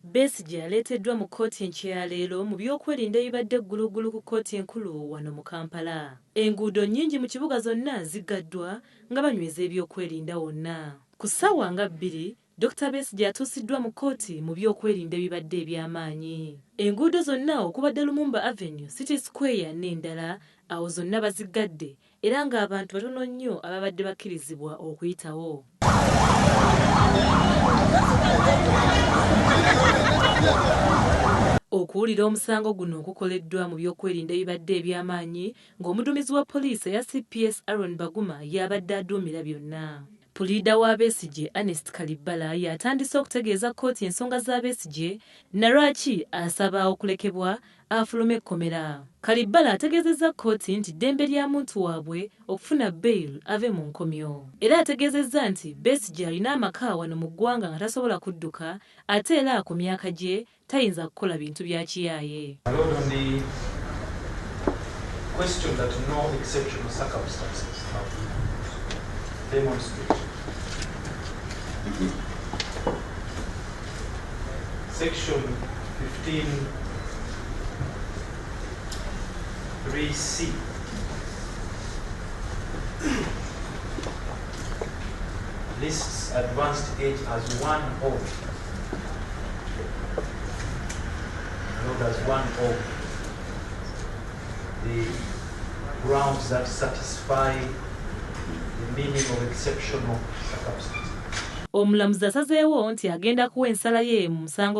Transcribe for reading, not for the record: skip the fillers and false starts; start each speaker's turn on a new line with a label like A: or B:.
A: Besigye aleeteddwa mu kkooti Nkya leero mu by'okwerinda ebibadde eggulugulu ku kkooti enkulu wano mu Kampala. Enguudo nnyingi mu kibuga zonna ziggaddwa nga banyweza ebyokwerinda wonna. Ku ssaawa nga 2, Dr Besigye atuusiddwa mu kkooti mu by'okwerinda ebibadde eby'amaanyi. Enguudo zonna okubadde Lumumba Avenue, City Square n'endala awo zonna baziggadde era ng'abantu batono nnyo ababadde bakkirizibwa okuyitawo. Okuwulira omusango guno okukoleddwa mu by'okwerinda ebibadde eby'amaanyi ng'omuduumizi wa poliisi eya CPS Aaron Baguma y'abadde aduumira byonna. Puliida wa Besigye Ernest Kalibbala yatandise okutegeeza kkooti ensonga za Besigye na lwaki asaba okulekebwa afulume ekkomera. Kalibbala ategeezezza kkooti nti ddembe lya muntu waabwe okufuna bail ave mu nkomyo. Era ategeezezza nti Besigye alina amaka wano mu ggwanga nga tasobola kudduka ate era ku myaka gye tayinza kukola bintu bya kiyaaye.
B: Section 15(3)(c) lists advanced age as one of the grounds that satisfy the meaning of exceptional circumstances.
A: Omulamuzi asazeewo nti agenda kuwa ensala ye mu musango